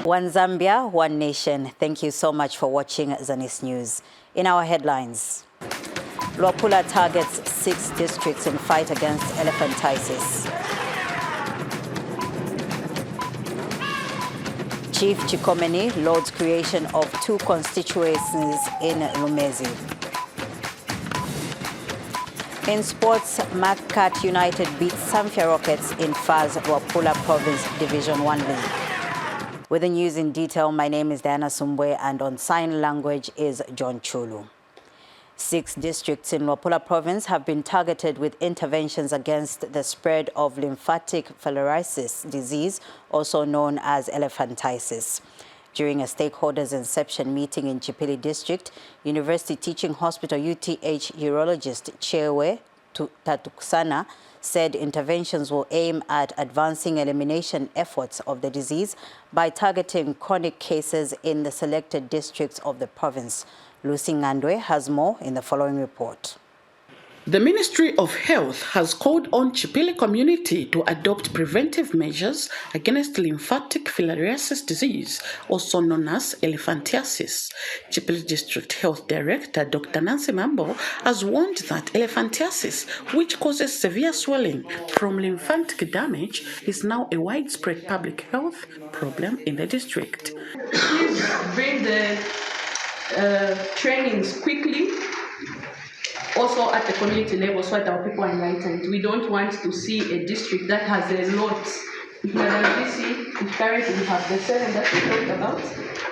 One Zambia, one nation. Thank you so much for watching Zanis News. In our headlines, Luapula targets 6 districts in fight against elephantiasis. Chief Chikomeni lauds creation of 2 constituencies in Lumezi. In sports, Makat United beat Samfya Rockets in FAS Luapula Province Division 1 League. With the news in detail, my name is Diana Sumbwe and on sign language is John Chulu. 6 districts in Luapula Province have been targeted with interventions against the spread of lymphatic filariasis disease, also known as elephantiasis. During a stakeholders inception meeting in Chipili District, University Teaching Hospital UTH urologist Chewe Tatuksana said interventions will aim at advancing elimination efforts of the disease by targeting chronic cases in the selected districts of the province. Lucy Ngandwe has more in the following report. The Ministry of Health has called on Chipili community to adopt preventive measures against lymphatic filariasis disease, also known as elephantiasis. Chipili District Health Director Dr. Nancy Mambo has warned that elephantiasis, which causes severe swelling from lymphatic damage, is now a widespread public health problem in the district. Please bring the trainings quickly. Also at the community level, so that our people are enlightened. We don't want to see a district that has a lot. Currently we have the 7 that we talked about,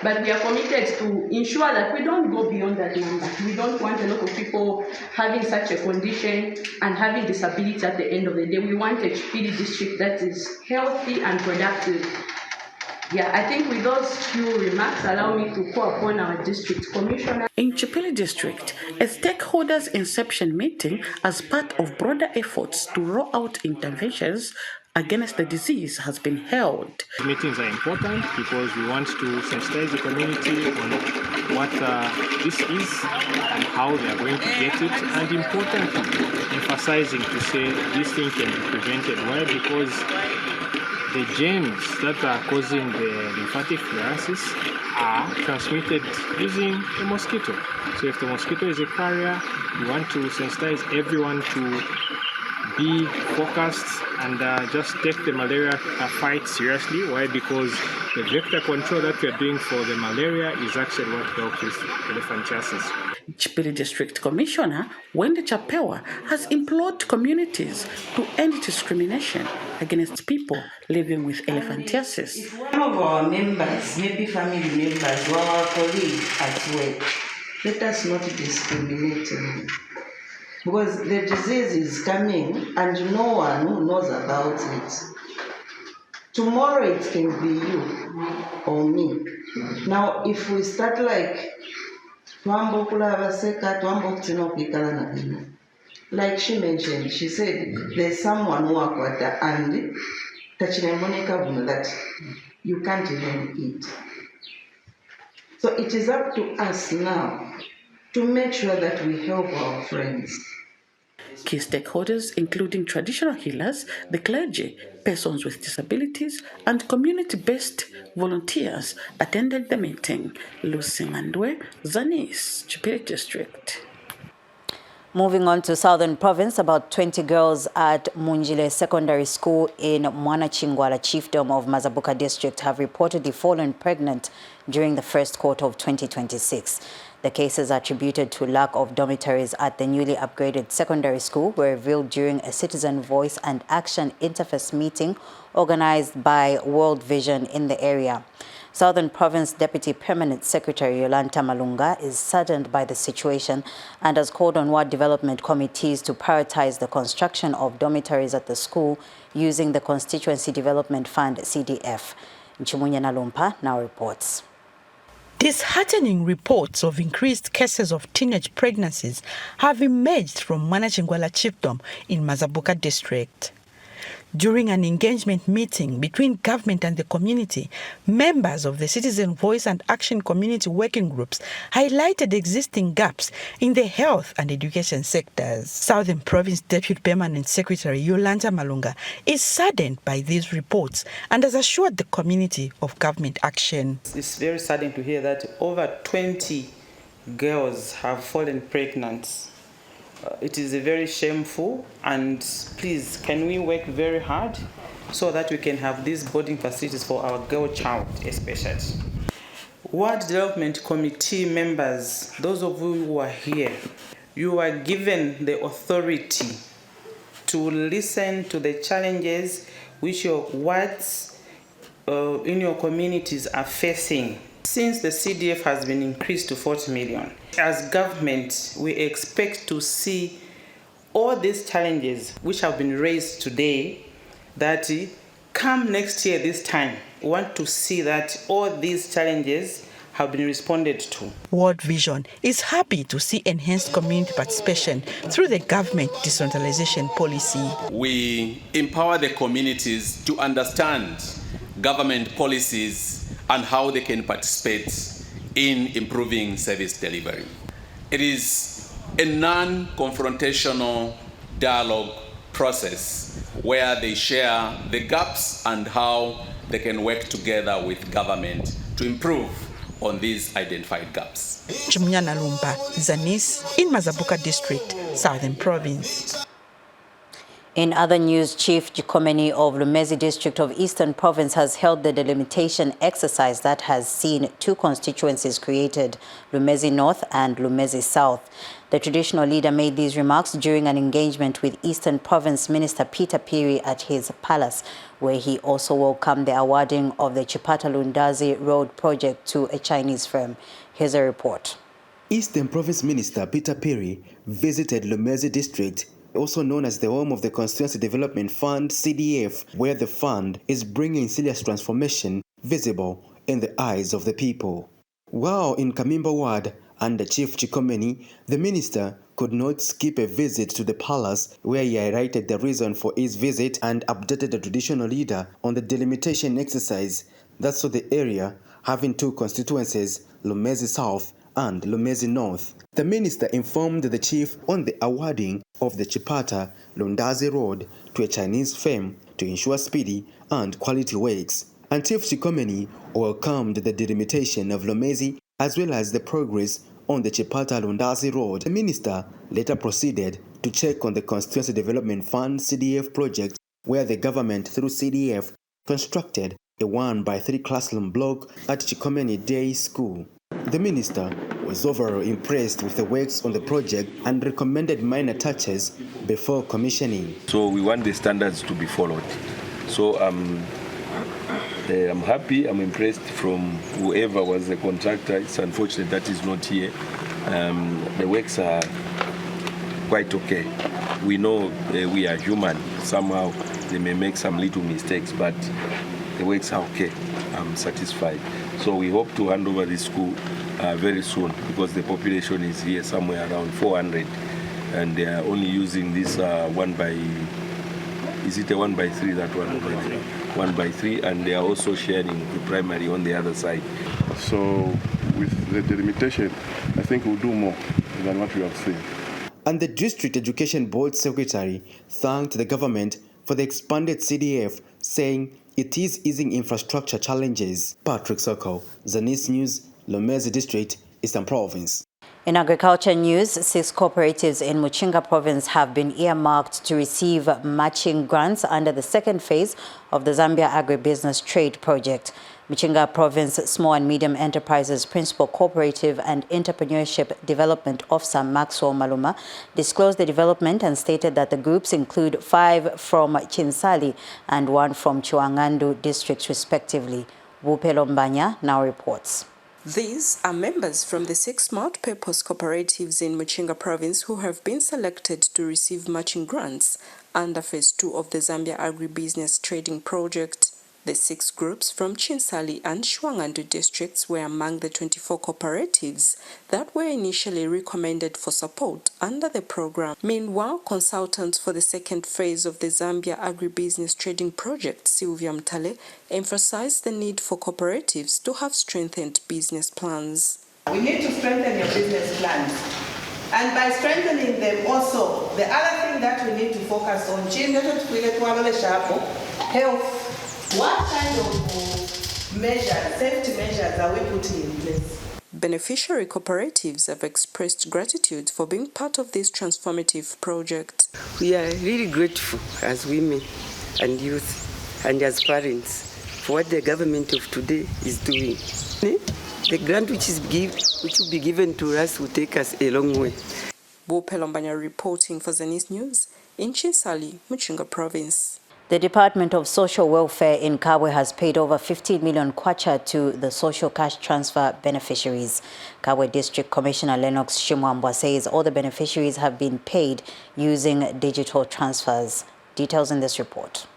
but we are committed to ensure that we don't go beyond that number. We don't want a lot of people having such a condition and having disability at the end of the day. We want a Chipili district that is healthy and productive. Yeah, I think with those few remarks, allow me to call upon our district commissioner. In Chipili District, a stakeholders inception meeting as part of broader efforts to roll out interventions against the disease has been held. Meetings are important because we want to sensitize the community on what this is and how they are going to get it, and importantly, emphasizing to say this thing can be prevented. Why? Because the germs that are causing the lymphatic filariasis are transmitted using a mosquito. So if the mosquito is a carrier, we want to sensitize everyone to be focused and just take the malaria fight seriously. Why? Because the vector control that we are doing for the malaria is actually what helps with elephantiasis. Chipili District Commissioner Wendy Chapewa has implored communities to end discrimination against people living with elephantiasis. If one of our members, maybe family members or our colleagues at work, let us not discriminate them. Because the disease is coming and no one who knows about it. Tomorrow it can be you or me. Now if we start like like she mentioned, she said there's someone who akwata and that you can't even eat. So it is up to us now to make sure that we help our friends. Key stakeholders, including traditional healers, the clergy, persons with disabilities, and community-based volunteers, attended the meeting. Lucy Ngandwe, Zanis, Chipili District. Moving on to Southern Province, about 20 girls at Munjile Secondary School in Mwanachingwala Chiefdom of Mazabuka District have reportedly fallen pregnant during the first quarter of 2026. The cases attributed to lack of dormitories at the newly upgraded secondary school were revealed during a Citizen Voice and Action Interface meeting organized by World Vision in the area. Southern Province Deputy Permanent Secretary Yolanta Malunga is saddened by the situation and has called on ward development committees to prioritize the construction of dormitories at the school using the Constituency Development Fund CDF. Nchimunya Nalumpa now reports. Disheartening reports of increased cases of teenage pregnancies have emerged from Mwanachingwala Chiefdom in Mazabuka District. During an engagement meeting between government and the community, members of the Citizen Voice and Action Community Working Groups highlighted existing gaps in the health and education sectors. Southern Province Deputy Permanent Secretary Yolanda Malunga is saddened by these reports and has assured the community of government action. It's very saddening to hear that over 20 girls have fallen pregnant. It is very shameful, and please, can we work very hard so that we can have these boarding facilities for our girl child especially. Ward Development Committee members, those of you who are here, you are given the authority to listen to the challenges which your wards in your communities are facing. Since the CDF has been increased to 40 million, as government, we expect to see all these challenges which have been raised today, that come next year this time, we want to see that all these challenges have been responded to. World Vision is happy to see enhanced community participation through the government decentralization policy. We empower the communities to understand government policies and how they can participate in improving service delivery. It is a non-confrontational dialogue process where they share the gaps and how they can work together with government to improve on these identified gaps. Jumunyana Lumba, Zanis, in Mazabuka District, Southern Province. In other news, Chief Gikomeni of Lumezi District of Eastern Province has held the delimitation exercise that has seen two constituencies created, Lumezi North and Lumezi South. The traditional leader made these remarks during an engagement with Eastern Province Minister Peter Piri at his palace, where he also welcomed the awarding of the Chipata Lundazi Road project to a Chinese firm. Here's a report. Eastern Province Minister Peter Piri visited Lumezi District, also known as the home of the Constituency Development Fund, CDF, where the fund is bringing serious transformation visible in the eyes of the people. While in Kamimba Ward under Chief Gikomeni, the minister could not skip a visit to the palace, where he highlighted the reason for his visit and updated the traditional leader on the delimitation exercise that saw the area having two constituencies, Lumezi South and Lumezi North. The minister informed the chief on the awarding of the Chipata Lundazi Road to a Chinese firm to ensure speedy and quality works. And Chief Gikomeni welcomed the delimitation of Lumezi as well as the progress on the Chipata Lundazi Road. The minister later proceeded to check on the Constituency Development Fund CDF project, where the government through CDF constructed a 1x3 classroom block at Gikomeni Day School. The minister was overall impressed with the works on the project and recommended minor touches before commissioning. So we want the standards to be followed. So I'm happy, I'm impressed from whoever was the contractor. It's unfortunate that is not here. The works are quite okay. We know we are human. Somehow they may make some little mistakes, but the works are okay. I'm satisfied. So we hope to hand over the school very soon, because the population is here somewhere around 400, and they are only using this is it a 1x3, that one? 1x3, and they are also sharing the primary on the other side. So with the delimitation, I think we'll do more than what we have seen. And the District Education Board Secretary thanked the government for the expanded CDF, saying it is easing infrastructure challenges. Patrick Soko, Zanis News, Lumezi District, Eastern Province. In agriculture news, 6 cooperatives in Muchinga Province have been earmarked to receive matching grants under the second phase of the Zambia Agribusiness Trade Project. Muchinga Province Small and Medium Enterprises Principal Cooperative and Entrepreneurship Development Officer Maxwell Maluma disclosed the development and stated that the groups include 5 from Chinsali and 1 from Chuangandu districts respectively. Wupelo Mbanya now reports. These are members from the 6 multi-purpose cooperatives in Muchinga Province who have been selected to receive matching grants under Phase 2 of the Zambia Agribusiness Trading Project. The 6 groups from Chinsali and Shwangandu districts were among the 24 cooperatives that were initially recommended for support under the program. Meanwhile, consultants for the second phase of the Zambia Agribusiness Trading Project, Sylvia Mtale, emphasized the need for cooperatives to have strengthened business plans. We need to strengthen your business plans. And by strengthening them also, the other thing that we need to focus on, health. What kind of measures, safety measures are we putting in place? Beneficiary cooperatives have expressed gratitude for being part of this transformative project. We are really grateful as women and youth and as parents for what the government of today is doing. The grant which will be given to us will take us a long way. Bo Pelombanya reporting for Zanis News in Chinsali, Muchinga Province. The Department of Social Welfare in Kabwe has paid over 15 million kwacha to the social cash transfer beneficiaries. Kabwe District Commissioner Lennox Shimwambwa says all the beneficiaries have been paid using digital transfers. Details in this report.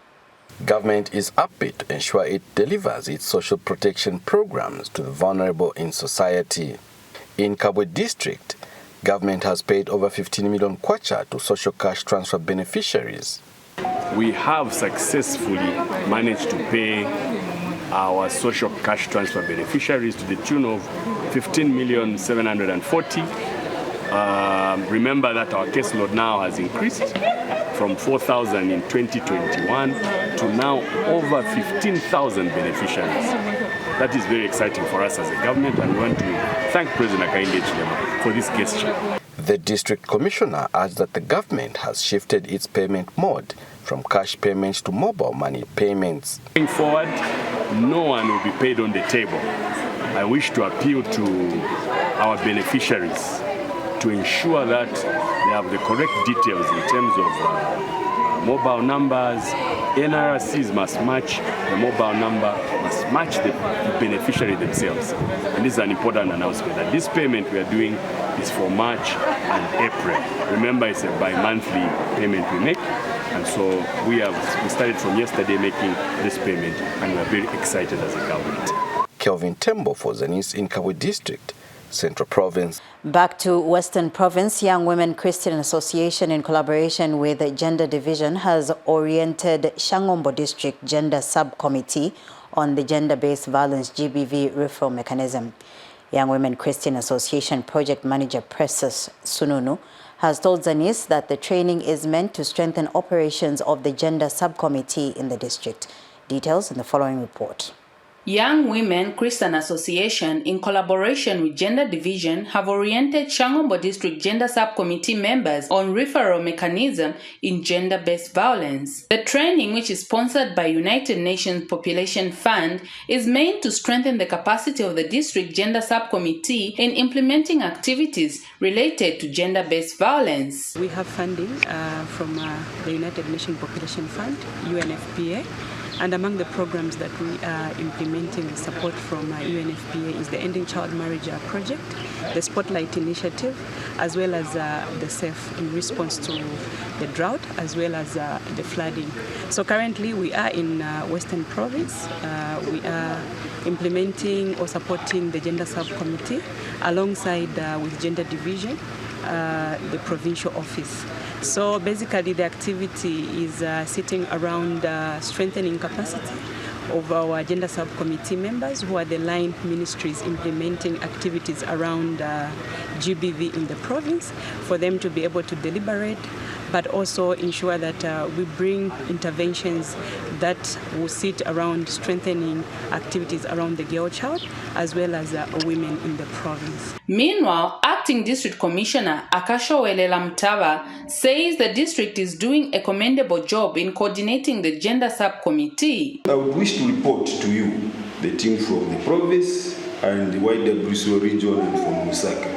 Government is upbeat to ensure it delivers its social protection programs to the vulnerable in society. In Kabwe District, government has paid over 15 million kwacha to social cash transfer beneficiaries. We have successfully managed to pay our social cash transfer beneficiaries to the tune of 15,740,000. Remember that our caseload now has increased from 4,000 in 2021 to now over 15,000 beneficiaries. That is very exciting for us as a government, and we want to thank President Hakainde Hichilema for this gesture. The district commissioner adds that the government has shifted its payment mode from cash payments to mobile money payments. Going forward, no one will be paid on the table. I wish to appeal to our beneficiaries to ensure that they have the correct details in terms of mobile numbers. NRCs must match the mobile number, must match the beneficiary themselves. And this is an important announcement that this payment we are doing is for March and April. Remember, it's a bi-monthly payment we make. And so we started from yesterday making this payment, and we're very excited as a government. Kelvin Tembo for Zanis in Kabwe District, Central Province. Back to Western Province, Young Women Christian Association in collaboration with the Gender Division has oriented Shangombo District Gender Subcommittee on the Gender-Based Violence GBV reform mechanism. Young Women Christian Association Project Manager Precious Sununu has told Zanis that the training is meant to strengthen operations of the Gender Subcommittee in the district. Details in the following report. Young Women Christian Association, in collaboration with Gender Division, have oriented Shangombo District Gender Subcommittee members on referral mechanism in gender-based violence. The training, which is sponsored by United Nations Population Fund, is meant to strengthen the capacity of the District Gender Subcommittee in implementing activities related to gender-based violence. We have funding from the United Nations Population Fund, UNFPA. And among the programs that we are implementing with support from UNFPA is the Ending Child Marriage Project, the Spotlight Initiative, as well as the SAFE in response to the drought, as well as the flooding. So currently we are in Western Province. We are implementing or supporting the Gender Subcommittee alongside with Gender Division, the provincial office. So basically the activity is sitting around strengthening capacity of our gender subcommittee members who are the line ministries implementing activities around GBV in the province for them to be able to deliberate, but also ensure that we bring interventions that will sit around strengthening activities around the girl child as well as women in the province. Meanwhile, Acting District Commissioner Akasho Welela Mtaba says the district is doing a commendable job in coordinating the gender subcommittee. I would wish to report to you, the team from the province and the wider Brusel region and from Lusaka,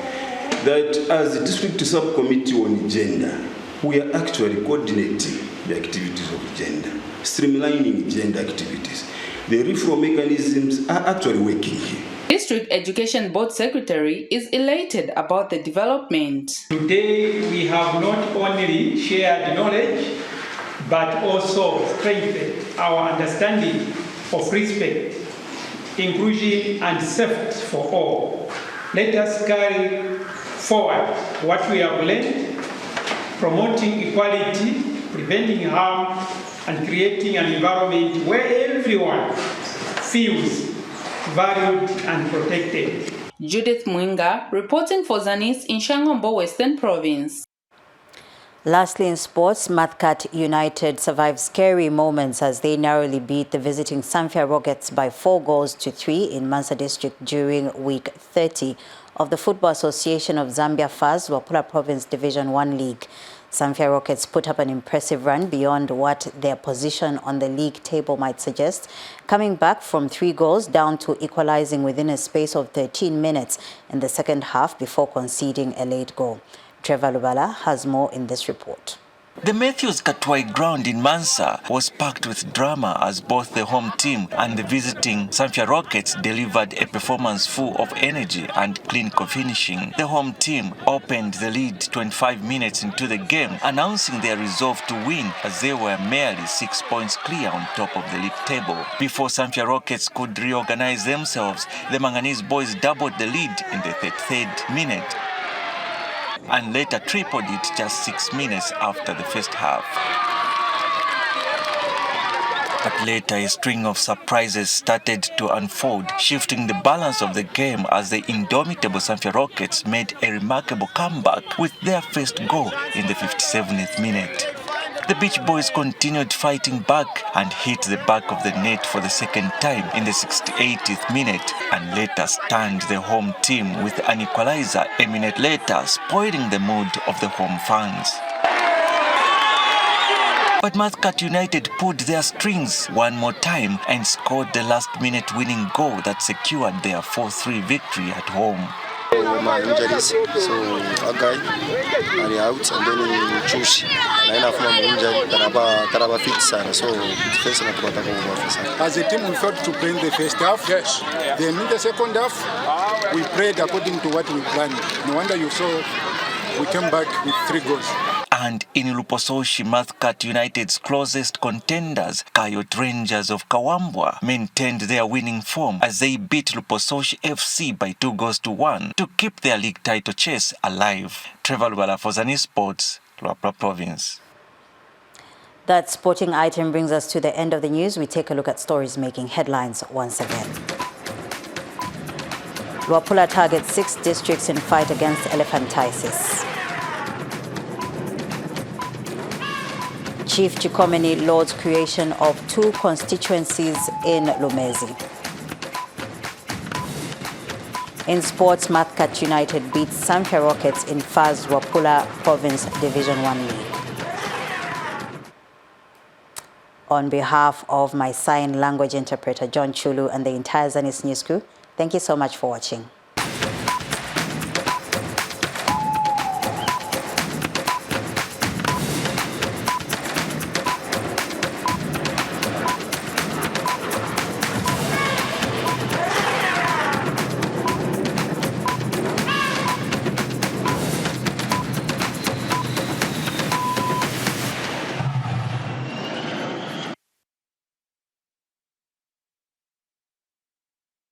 that as the district subcommittee on gender, we are actually coordinating the activities of gender, streamlining gender activities. The reform mechanisms are actually working here. District Education Board Secretary is elated about the development. Today we have not only shared knowledge, but also strengthened our understanding of respect, inclusion, and safety for all. Let us carry forward what we have learned, promoting equality, preventing harm, and creating an environment where everyone feels valued and protected. Judith Mwinga, reporting for Zanis in Shangombo, Western Province. Lastly, in sports, Mathcat United survived scary moments as they narrowly beat the visiting Samfya Rockets by 4-3 in Mansa District during Week 30 of the Football Association of Zambia FAS Wapula Province Division 1 League. Samfya Rockets put up an impressive run beyond what their position on the league table might suggest, coming back from 3 goals down to equalizing within a space of 13 minutes in the second half before conceding a late goal. Trevor Lubala has more in this report. The Matthews Katwai ground in Mansa was packed with drama as both the home team and the visiting Samfya Rockets delivered a performance full of energy and clinical finishing. The home team opened the lead 25 minutes into the game, announcing their resolve to win as they were merely 6 points clear on top of the league table. Before Samfya Rockets could reorganize themselves, the Manganese boys doubled the lead in the 33rd minute and later tripled it just 6 minutes after the first half. But later, a string of surprises started to unfold, shifting the balance of the game as the indomitable Samfya Rockets made a remarkable comeback with their first goal in the 57th minute. The Beach Boys continued fighting back and hit the back of the net for the second time in the 68th minute and later stunned the home team with an equalizer a minute later, spoiling the mood of the home fans. But Mathcat United pulled their strings one more time and scored the last-minute winning goal that secured their 4-3 victory at home. My injuries, so a guy are out and then choose. I have my injury Taraba fit sana, so defense na tumataka kuwafisa. As a team, we failed to play in the first half. Yes. Then in the second half, we played according to what we planned. No wonder you saw we came back with 3 goals. And in Lupososhi, Mathcat United's closest contenders, Coyote Rangers of Kawambwa, maintained their winning form as they beat Lupososhi FC by 2-1 to keep their league title chase alive. Trevor Lubala for Zanis Sports, Luapula Province. That sporting item brings us to the end of the news. We take a look at stories making headlines once again. Luapula targets 6 districts in fight against elephantiasis. Chief Chikomeni lauds creation of 2 constituencies in Lumezi. In sports, Mathcat United beats Samfya Rockets in FAS Wapula Province Division 1 League. On behalf of my sign language interpreter, John Chulu, and the entire Zanis News crew, thank you so much for watching.